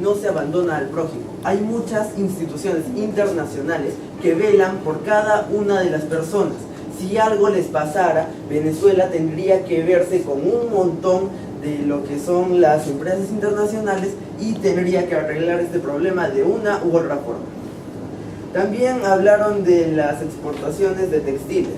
no se abandona al prójimo. Hay muchas instituciones internacionales que velan por cada una de las personas. Si algo les pasara, Venezuela tendría que verse con un montón de lo que son las empresas internacionales y tendría que arreglar este problema de una u otra forma. También hablaron de las exportaciones de textiles.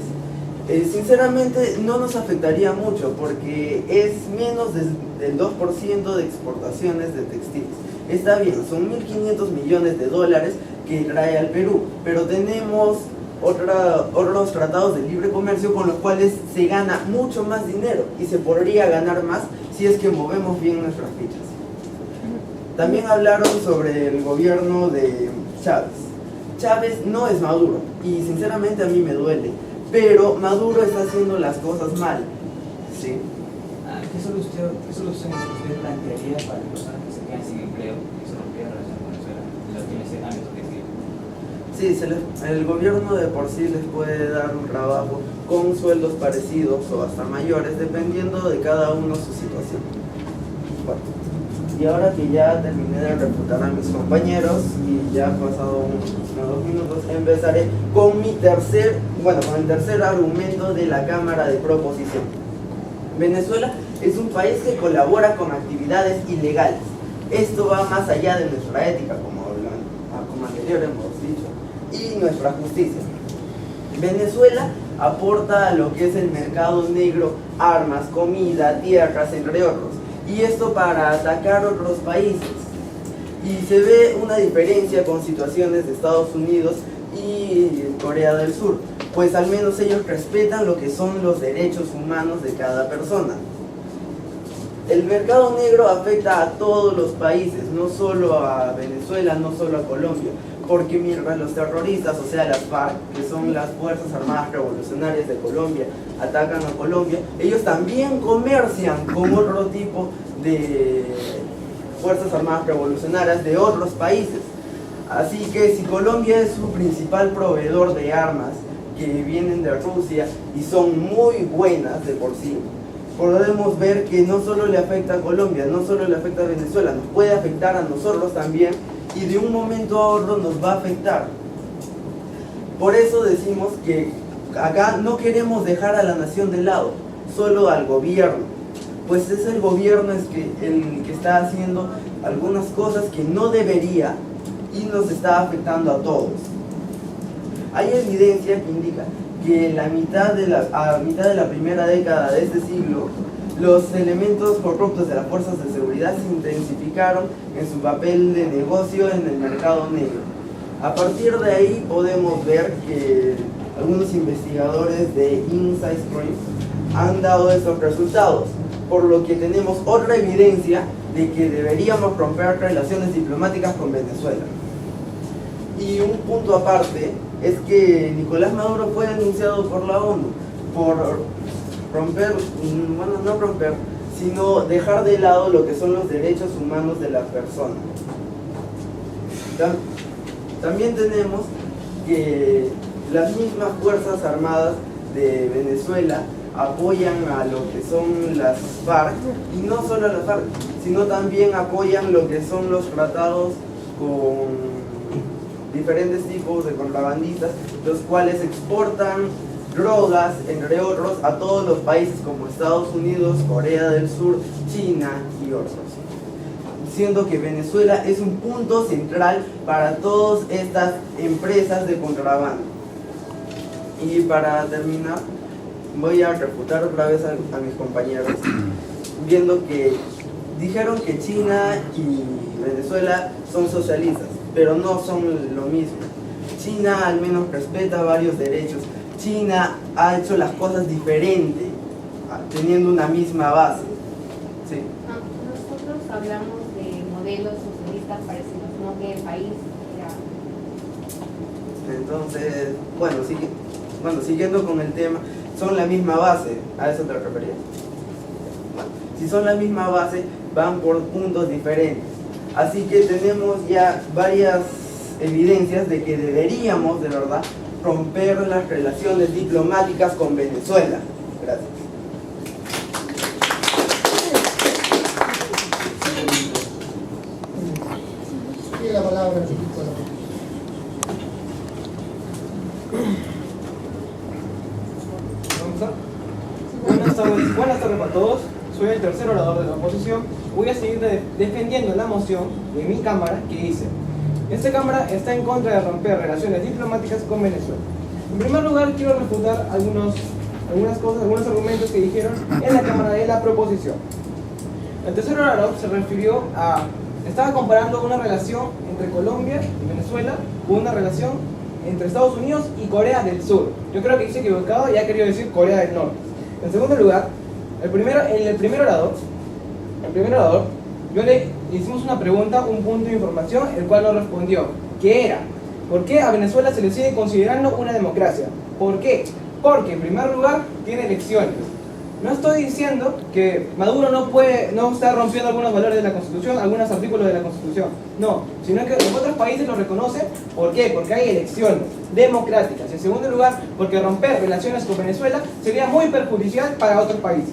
Sinceramente no nos afectaría mucho porque es menos del 2% de exportaciones de textiles. Está bien, son 1.500 millones de dólares que trae al Perú, pero tenemos otros tratados de libre comercio con los cuales se gana mucho más dinero y se podría ganar más si es que movemos bien nuestras fichas. También hablaron sobre el gobierno de Chávez. Chávez no es Maduro y sinceramente a mí me duele, pero Maduro está haciendo las cosas mal. ¿Sí? ¿Qué soluciones usted plantearía para las personas que se quedan sin empleo y se rompe la relación con Venezuela en los fines de años que siguen? Sí, el gobierno de por sí les puede dar un trabajo con sueldos parecidos o hasta mayores, dependiendo de cada uno su situación. Bueno, y ahora que ya terminé de refutar a mis compañeros y ya han pasado unos 2 minutos, empezaré con el tercer argumento de la Cámara de Proposición. Venezuela es un país que colabora con actividades ilegales. Esto va más allá de nuestra ética, como anterior hemos dicho, y nuestra justicia. Venezuela aporta a lo que es el mercado negro armas, comida, tierras, entre otros, y esto para atacar otros países. Y se ve una diferencia con situaciones de Estados Unidos y Corea del Sur, pues al menos ellos respetan lo que son los derechos humanos de cada persona. El mercado negro afecta a todos los países, no solo a Venezuela, no solo a Colombia, porque mientras los terroristas, o sea las FARC, que son las Fuerzas Armadas Revolucionarias de Colombia, atacan a Colombia, ellos también comercian con otro tipo de Fuerzas Armadas Revolucionarias de otros países. Así que si Colombia es su principal proveedor de armas, que vienen de Rusia y son muy buenas de por sí, podemos ver que no solo le afecta a Colombia, no solo le afecta a Venezuela, nos puede afectar a nosotros también y de un momento a otro nos va a afectar. Por eso decimos que acá no queremos dejar a la nación de lado, solo al gobierno, pues es el gobierno el que está haciendo algunas cosas que no debería y nos está afectando a todos. Hay evidencia que indica que a mitad de la primera década de este siglo, los elementos corruptos de las fuerzas de seguridad se intensificaron en su papel de negocio en el mercado negro. A partir de ahí podemos ver que algunos investigadores de Inside Stream han dado estos resultados, por lo que tenemos otra evidencia de que deberíamos romper relaciones diplomáticas con Venezuela. Y un punto aparte es que Nicolás Maduro fue denunciado por la ONU por sino dejar de lado lo que son los derechos humanos de las personas. También tenemos que las mismas Fuerzas Armadas de Venezuela apoyan a lo que son las FARC, y no solo a las FARC, sino también apoyan lo que son los tratados con diferentes tipos de contrabandistas, los cuales exportan drogas, entre otros, a todos los países como Estados Unidos, Corea del Sur, China y otros. Siendo que Venezuela es un punto central para todas estas empresas de contrabando. Y para terminar, voy a refutar otra vez a mis compañeros, viendo que dijeron que China y Venezuela son socialistas, pero no son lo mismo. China al menos respeta varios derechos. China ha hecho las cosas diferentes, teniendo una misma base. ¿Sí? Nosotros hablamos de modelos socialistas parecidos, no que el país era... Entonces, siguiendo con el tema, son la misma base, ¿a eso te referías? Bueno, si son la misma base, van por puntos diferentes. Así que tenemos ya varias evidencias de que deberíamos, de verdad, romper las relaciones diplomáticas con Venezuela. Gracias. Tiene la palabra el equipo de la Buenas tardes para todos. Soy el tercer orador de la oposición. Voy a seguir defendiendo la moción de mi Cámara que dice: esta Cámara está en contra de romper relaciones diplomáticas con Venezuela. En primer lugar, quiero refutar algunos argumentos que dijeron en la Cámara de la proposición. El tercer orador se refirió a... estaba comparando una relación entre Colombia y Venezuela con una relación entre Estados Unidos y Corea del Sur. Yo creo que hice equivocado y ha querido decir Corea del Norte. En segundo lugar, el primer orador, le hicimos una pregunta, un punto de información, el cual nos respondió, que era: ¿por qué a Venezuela se le sigue considerando una democracia? ¿Por qué? Porque en primer lugar tiene elecciones. No estoy diciendo que Maduro no está rompiendo algunos valores de la Constitución, algunos artículos de la Constitución, no, sino que los otros países lo reconocen. ¿Por qué? Porque hay elecciones democráticas. En segundo lugar, porque romper relaciones con Venezuela sería muy perjudicial para otros países.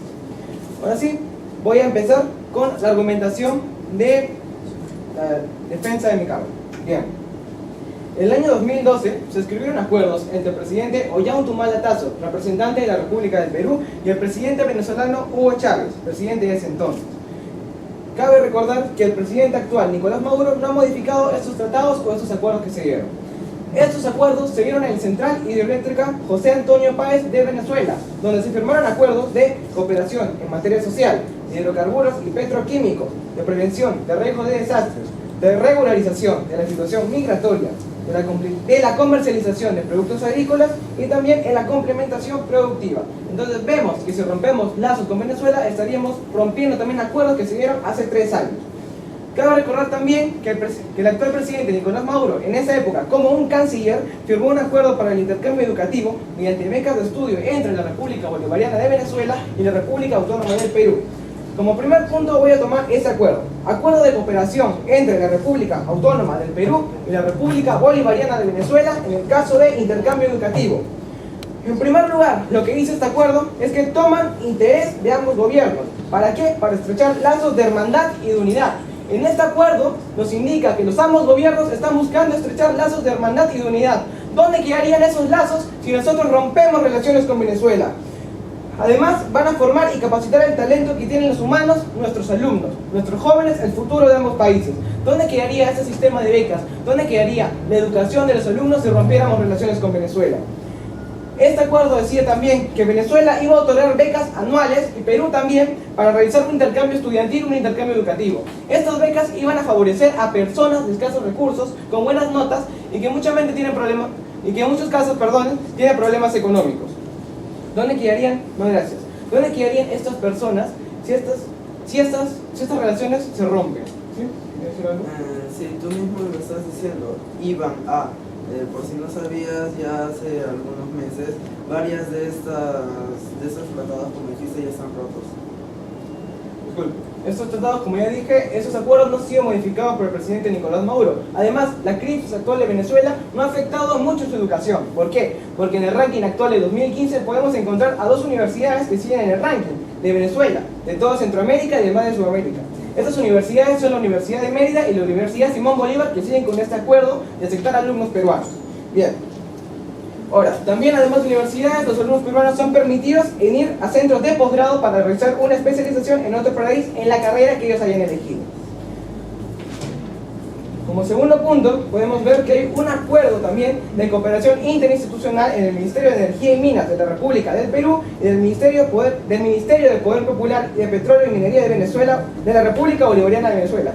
Ahora sí, voy a empezar con la argumentación de la defensa de mi cargo. Bien. En el año 2012 se escribieron acuerdos entre el presidente Ollanta Tazo, representante de la República del Perú, y el presidente venezolano Hugo Chávez, presidente de ese entonces. Cabe recordar que el presidente actual, Nicolás Maduro, no ha modificado estos tratados o estos acuerdos que se dieron. Estos acuerdos se dieron en la Central Hidroeléctrica José Antonio Páez de Venezuela, donde se firmaron acuerdos de cooperación en materia social, de hidrocarburos y petroquímicos, de prevención de riesgos de desastres, de regularización de la situación migratoria, de la comercialización de productos agrícolas y también en la complementación productiva. Entonces vemos que si rompemos lazos con Venezuela estaríamos rompiendo también acuerdos que se dieron hace 3 años. Cabe recordar también que el actual presidente Nicolás Maduro, en esa época como un canciller, firmó un acuerdo para el intercambio educativo mediante becas de estudio entre la República Bolivariana de Venezuela y la República Autónoma del Perú. Como primer punto voy a tomar ese acuerdo: acuerdo de cooperación entre la República Autónoma del Perú y la República Bolivariana de Venezuela en el caso de intercambio educativo. En primer lugar, lo que dice este acuerdo es que toman interés de ambos gobiernos. ¿Para qué? Para estrechar lazos de hermandad y de unidad. En este acuerdo nos indica que los ambos gobiernos están buscando estrechar lazos de hermandad y de unidad. ¿Dónde quedarían esos lazos si nosotros rompemos relaciones con Venezuela? Además, van a formar y capacitar el talento que tienen los humanos, nuestros alumnos, nuestros jóvenes, el futuro de ambos países. ¿Dónde quedaría ese sistema de becas? ¿Dónde quedaría la educación de los alumnos si rompiéramos relaciones con Venezuela? Este acuerdo decía también que Venezuela iba a otorgar becas anuales y Perú también para realizar un intercambio estudiantil, un intercambio educativo. Estas becas iban a favorecer a personas de escasos recursos, con buenas notas y que en muchos casos tienen problemas económicos. ¿Dónde quedarían? No, gracias. ¿Dónde quedarían estas personas si estas relaciones se rompen? ¿Sí? ¿Quieres decir algo? Sí, tú mismo lo estás diciendo. Iban a, por si no sabías, ya hace algunos meses, varias de estos tratados, como dijiste, ya están rotos. Disculpe. Estos tratados, como ya dije, esos acuerdos no han sido modificados por el presidente Nicolás Maduro. Además, la crisis actual de Venezuela no ha afectado mucho su educación. ¿Por qué? Porque en el ranking actual de 2015 podemos encontrar a 2 universidades que siguen en el ranking de Venezuela, de toda Centroamérica y además de Sudamérica. Estas universidades son la Universidad de Mérida y la Universidad Simón Bolívar, que siguen con este acuerdo de aceptar alumnos peruanos. Bien. Ahora, también además de universidades, los alumnos peruanos son permitidos en ir a centros de posgrado para realizar una especialización en otro país en la carrera que ellos hayan elegido. Como segundo punto, podemos ver que hay un acuerdo también de cooperación interinstitucional en el Ministerio de Energía y Minas de la República del Perú y del Ministerio de Poder Popular y de Petróleo y Minería de Venezuela, de la República Bolivariana de Venezuela,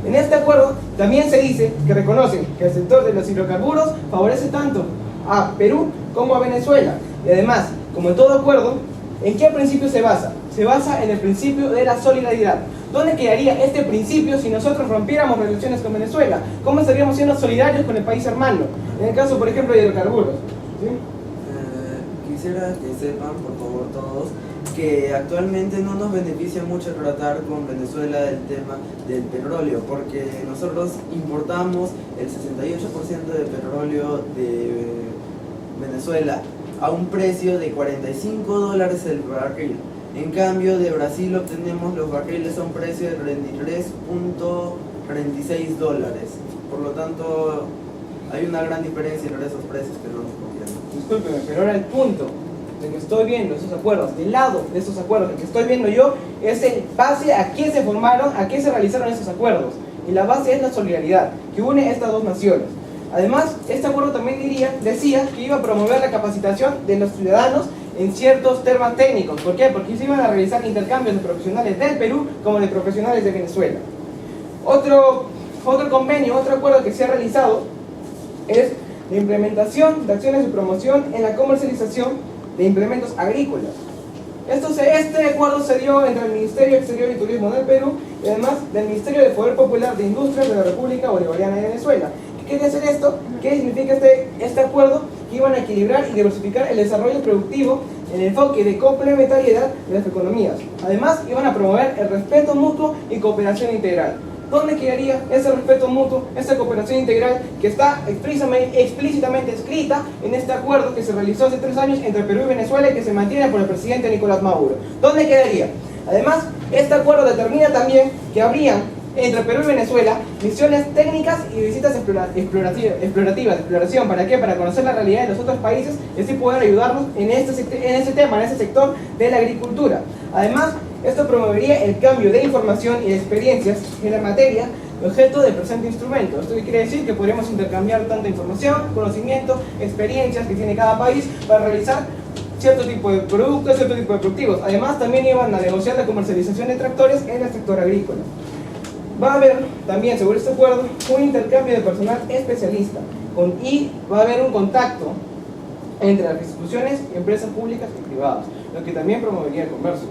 En este acuerdo también se dice que reconocen que el sector de los hidrocarburos favorece tanto a Perú como a Venezuela. Y además, como en todo acuerdo, ¿en qué principio se basa? Se basa en el principio de la solidaridad. ¿Dónde quedaría este principio si nosotros rompiéramos relaciones con Venezuela? ¿Cómo estaríamos siendo solidarios con el país hermano? En el caso, por ejemplo, de hidrocarburos. ¿Sí? Quisiera que sepan, por favor, todos, que actualmente no nos beneficia mucho tratar con Venezuela el tema del petróleo, porque nosotros importamos el 68% de petróleo de Venezuela a un precio de $45 el barril. En cambio, de Brasil obtenemos los barriles a un precio de 33.4 $46. Por lo tanto, hay una gran diferencia entre esos precios que no nos convienen. Discúlpeme, pero ahora el punto de que estoy viendo esos acuerdos, del lado de esos acuerdos, el que estoy viendo yo, es en base a quién se formaron, a quién se realizaron esos acuerdos. Y la base es la solidaridad que une estas dos naciones. Además, este acuerdo también decía que iba a promover la capacitación de los ciudadanos en ciertos temas técnicos. ¿Por qué? Porque se iban a realizar intercambios de profesionales del Perú como de profesionales de Venezuela. Otro convenio, otro acuerdo que se ha realizado es la implementación de acciones de promoción en la comercialización de implementos agrícolas. Este acuerdo se dio entre el Ministerio de Exterior y Turismo del Perú y además del Ministerio de Poder Popular de Industrias de la República Bolivariana de Venezuela. ¿Qué quiere decir esto? ¿Qué significa este acuerdo? Que iban a equilibrar y diversificar el desarrollo productivo en el enfoque de complementariedad de las economías. Además, iban a promover el respeto mutuo y cooperación integral. ¿Dónde quedaría ese respeto mutuo, esa cooperación integral que está explícitamente escrita en este acuerdo que se realizó hace 3 años entre Perú y Venezuela y que se mantiene por el presidente Nicolás Maduro? ¿Dónde quedaría? Además, este acuerdo determina también que habrían entre Perú y Venezuela misiones técnicas y visitas exploración. ¿Para qué? Para conocer la realidad de los otros países y así poder ayudarnos en ese sector de la agricultura. Además, esto promovería el cambio de información y de experiencias en la materia objeto del presente instrumento. Esto quiere decir que podremos intercambiar tanta información, conocimiento, experiencias que tiene cada país para realizar cierto tipo de productos, cierto tipo de productivos. Además, también iban a negociar la comercialización de tractores en el sector agrícola. Va a haber también, según este acuerdo, un intercambio de personal especialista y va a haber un contacto entre las instituciones y empresas públicas y privadas, lo que también promovería el comercio.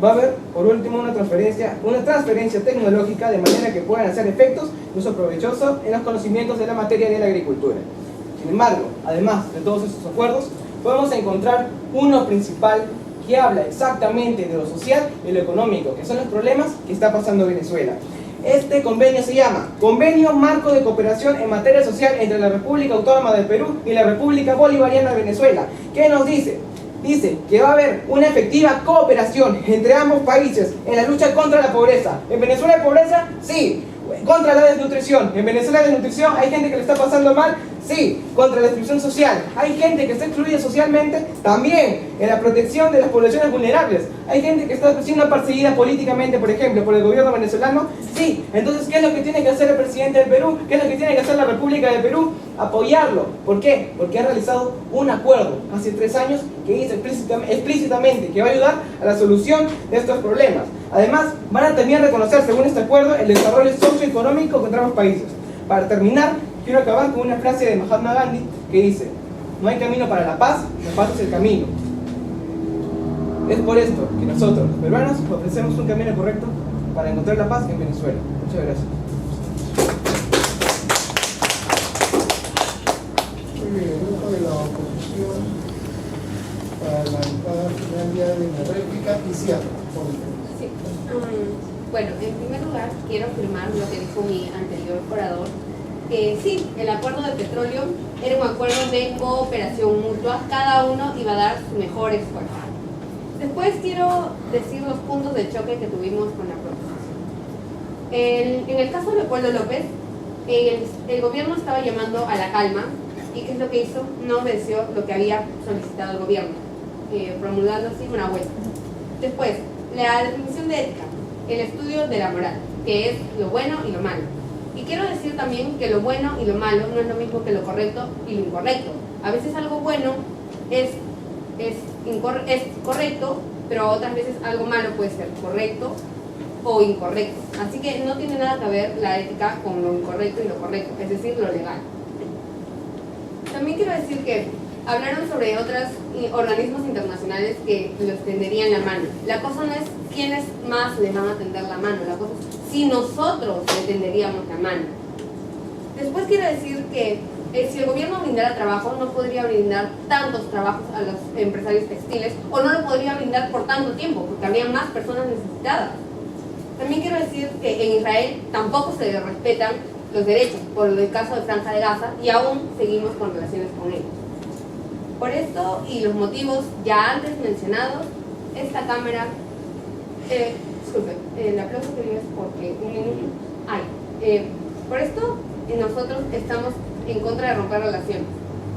Va a haber, por último, una transferencia tecnológica de manera que puedan hacer efectos de uso provechoso en los conocimientos de la materia de la agricultura. Sin embargo, además de todos estos acuerdos, podemos encontrar uno principal que habla exactamente de lo social y lo económico, que son los problemas que está pasando Venezuela. Este convenio se llama Convenio Marco de Cooperación en Materia Social entre la República Autónoma del Perú y la República Bolivariana de Venezuela. ¿Qué nos dice? Dice que va a haber una efectiva cooperación entre ambos países en la lucha contra la pobreza. ¿En Venezuela hay pobreza? Sí. Contra la desnutrición. ¿En Venezuela hay desnutrición? ¿Hay gente que le está pasando mal? Sí. Contra la exclusión social. ¿Hay gente que está excluida socialmente? También. En la protección de las poblaciones vulnerables. ¿Hay gente que está siendo perseguida políticamente, por ejemplo, por el gobierno venezolano? Sí. Entonces, ¿qué es lo que tiene que hacer el presidente del Perú? ¿Qué es lo que tiene que hacer la República del Perú? Apoyarlo. ¿Por qué? Porque ha realizado un acuerdo hace 3 años que dice explícitamente que va a ayudar a la solución de estos problemas. Además, van a también reconocer, según este acuerdo, el desarrollo socioeconómico entre ambos países. Para terminar, quiero acabar con una frase de Mahatma Gandhi que dice: no hay camino para la paz es el camino. Es por esto que nosotros, los peruanos, ofrecemos un camino correcto para encontrar la paz en Venezuela. Muchas gracias. Muy bien, el grupo de la oposición para la entrada final ya de la réplica y cierra. Sí. Bueno, en primer lugar quiero afirmar lo que dijo mi anterior orador, que sí, el acuerdo de petróleo era un acuerdo de cooperación mutua, cada uno iba a dar su mejor esfuerzo. Después quiero decir los puntos de choque que tuvimos con la proposición. En el caso de Leopoldo López, el gobierno estaba llamando a la calma, y ¿qué es lo que hizo? No obedeció lo que había solicitado el gobierno, promulgando así una huelga. Después, la definición de ética, el estudio de la moral, que es lo bueno y lo malo. Y quiero decir también que lo bueno y lo malo no es lo mismo que lo correcto y lo incorrecto. A veces algo bueno es correcto, pero otras veces algo malo puede ser correcto o incorrecto. Así que no tiene nada que ver la ética con lo incorrecto y lo correcto, es decir, lo legal. También quiero decir que hablaron sobre otros organismos internacionales que les tenderían la mano. La cosa no es quiénes más les van a tender la mano, la cosa es si nosotros le tenderíamos la mano. Después quiero decir que si el gobierno brindara trabajo, no podría brindar tantos trabajos a los empresarios textiles, o no lo podría brindar por tanto tiempo, porque habría más personas necesitadas. También quiero decir que en Israel tampoco se respetan los derechos, por el caso de Franja de Gaza, y aún seguimos con relaciones con ellos. Por esto y los motivos ya antes mencionados, esta Cámara Disculpe, el aplauso que dio es porque un minuto. Por esto nosotros estamos en contra de romper relaciones.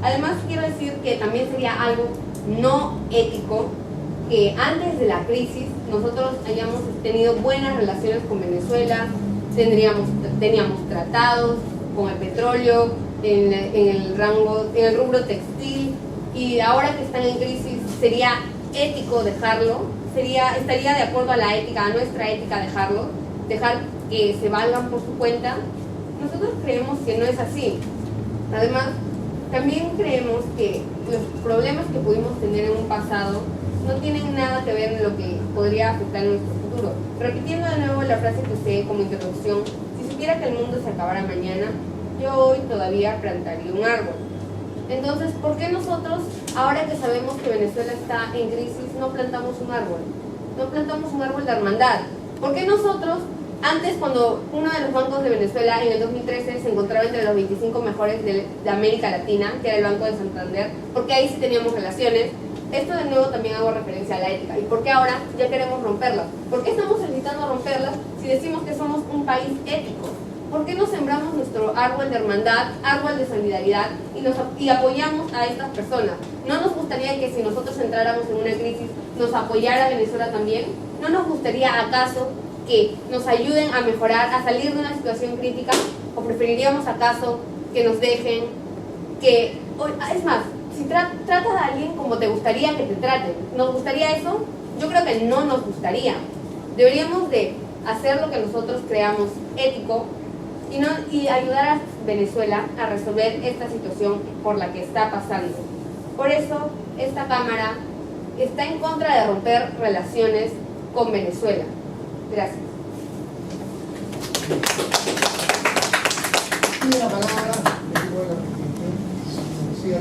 Además quiero decir que también sería algo no ético que antes de la crisis nosotros hayamos tenido buenas relaciones con Venezuela, teníamos tratados con el petróleo, en el rubro textil, y ahora que están en crisis sería ético dejarlo, estaría de acuerdo a la ética, a nuestra ética dejar que se valgan por su cuenta. Nosotros creemos que no es así. Además, también creemos que los problemas que pudimos tener en un pasado no tienen nada que ver en lo que podría afectar en nuestro futuro. Repitiendo de nuevo la frase que usé como introducción, si supiera que el mundo se acabara mañana, yo hoy todavía plantaría un árbol. Entonces, ¿por qué nosotros, ahora que sabemos que Venezuela está en crisis, no plantamos un árbol? No plantamos un árbol de hermandad. ¿Por qué nosotros, antes cuando uno de los bancos de Venezuela en el 2013 se encontraba entre los 25 mejores de América Latina, que era el Banco de Santander, porque ahí sí teníamos relaciones? Esto de nuevo también hago referencia a la ética. ¿Y por qué ahora ya queremos romperlas? ¿Por qué estamos solicitando romperlas si decimos que somos un país ético? ¿Por qué no sembramos nuestro árbol de hermandad, árbol de solidaridad y apoyamos a estas personas? ¿No nos gustaría que si nosotros entráramos en una crisis nos apoyara Venezuela también? ¿No nos gustaría acaso que nos ayuden a mejorar, a salir de una situación crítica? ¿O preferiríamos acaso que nos dejen, es más, si tratas a alguien como te gustaría que te traten? ¿Nos gustaría eso? Yo creo que no nos gustaría. Deberíamos de hacer lo que nosotros creamos ético y ayudar a Venezuela a resolver esta situación por la que está pasando. Por eso, esta Cámara está en contra de romper relaciones con Venezuela. Gracias. Tiene la palabra el equipo de la Presidencia.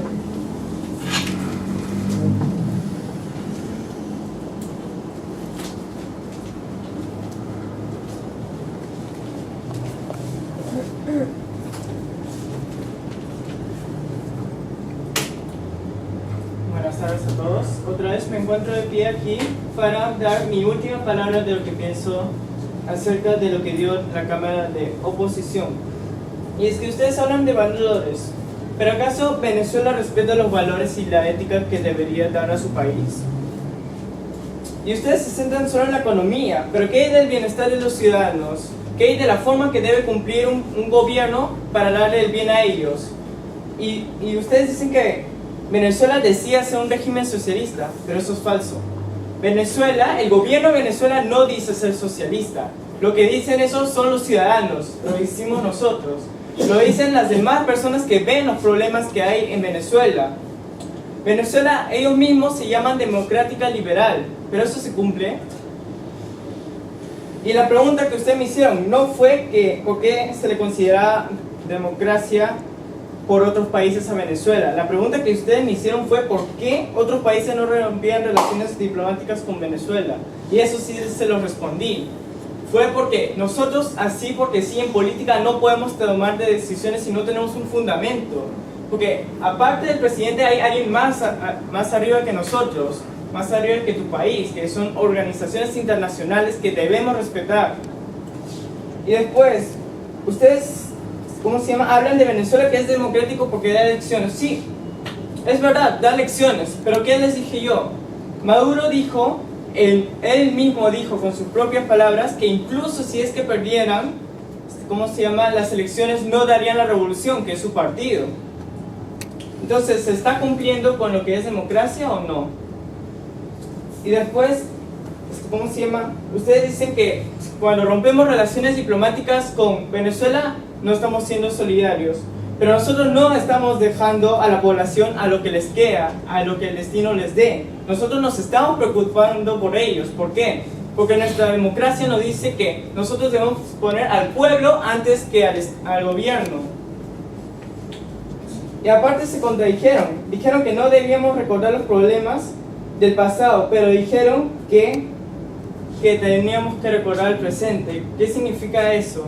Buenas tardes a todos. Otra vez me encuentro de pie aquí para dar mi última palabra de lo que pienso acerca de lo que dio la Cámara de Oposición. Y es que ustedes hablan de valores, pero ¿acaso Venezuela respeta los valores y la ética que debería dar a su país? Y ustedes se centran solo en la economía, pero ¿qué hay del bienestar de los ciudadanos? ¿Qué hay de la forma que debe cumplir un gobierno para darle el bien a ellos? Y ustedes dicen que Venezuela decía ser un régimen socialista, pero eso es falso. El gobierno de Venezuela no dice ser socialista. Lo que dicen esos son los ciudadanos, lo hicimos nosotros. Lo dicen las demás personas que ven los problemas que hay en Venezuela. Venezuela, ellos mismos se llaman democrática liberal, pero eso se cumple. Y la pregunta que ustedes me hicieron no fue que por qué se le considera democracia por otros países a Venezuela. La pregunta que ustedes me hicieron fue por qué otros países no rompían relaciones diplomáticas con Venezuela. Y eso sí se lo respondí. Fue porque nosotros, así porque sí, en política no podemos tomar decisiones si no tenemos un fundamento. Porque aparte del presidente hay alguien más arriba que nosotros, más arriba que tu país, que son organizaciones internacionales que debemos respetar. Y después, ustedes, hablan de Venezuela que es democrático porque da elecciones. Sí, es verdad, da elecciones, pero ¿qué les dije yo? Maduro dijo, él mismo dijo con sus propias palabras que incluso si es que perdieran, las elecciones no darían la revolución, que es su partido. Entonces, ¿se está cumpliendo con lo que es democracia o no? Y después, ustedes dicen que cuando rompemos relaciones diplomáticas con Venezuela no estamos siendo solidarios, pero nosotros no estamos dejando a la población a lo que les queda, a lo que el destino les dé. Nosotros nos estamos preocupando por ellos. ¿Por qué? Porque nuestra democracia nos dice que nosotros debemos poner al pueblo antes que al gobierno. Y aparte se contradijeron. Dijeron que no debíamos recordar los problemas del pasado, pero dijeron que teníamos que recordar el presente. ¿Qué significa eso?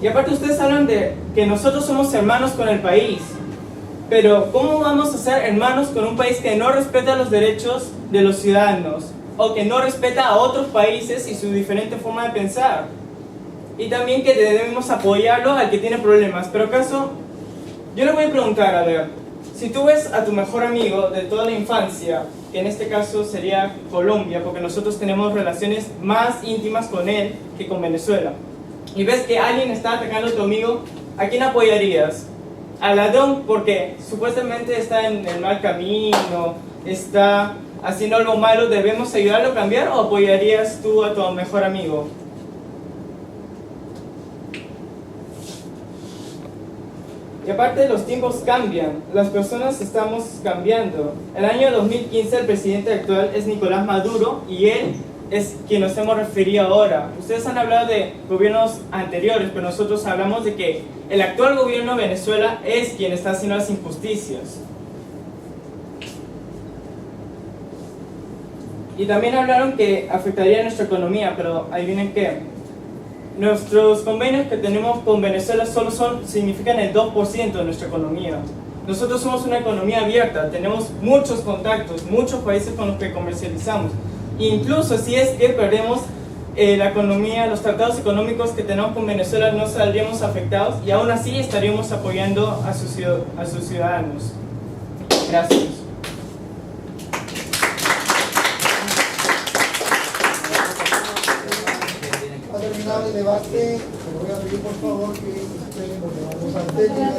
Y aparte ustedes hablan de que nosotros somos hermanos con el país, pero ¿cómo vamos a ser hermanos con un país que no respeta los derechos de los ciudadanos? o que no respeta a otros países y su diferente forma de pensar. Y también que debemos apoyarlo al que tiene problemas. Pero acaso, yo le voy a preguntar, a ver, si tú ves a tu mejor amigo de toda la infancia, que en este caso sería Colombia, porque nosotros tenemos relaciones más íntimas con él que con Venezuela, y ves que alguien está atacando a tu amigo, ¿a quién apoyarías? Al ladrón porque supuestamente está en el mal camino, está haciendo algo malo, ¿debemos ayudarlo a cambiar o apoyarías tú a tu mejor amigo? Y aparte los tiempos cambian, las personas estamos cambiando. El año 2015 el presidente actual es Nicolás Maduro y él es quien nos hemos referido ahora. Ustedes han hablado de gobiernos anteriores, pero nosotros hablamos de que el actual gobierno de Venezuela es quien está haciendo las injusticias. Y también hablaron que afectaría a nuestra economía, pero adivinen qué. Nuestros convenios que tenemos con Venezuela solo significan el 2% de nuestra economía. Nosotros somos una economía abierta, tenemos muchos contactos, muchos países con los que comercializamos. Incluso si es que perdemos la economía, los tratados económicos que tenemos con Venezuela, no saldríamos afectados y aún así estaríamos apoyando a sus ciudadanos. Gracias. Ha terminado el debate, le voy a pedir por favor que esperen porque vamos a terminar.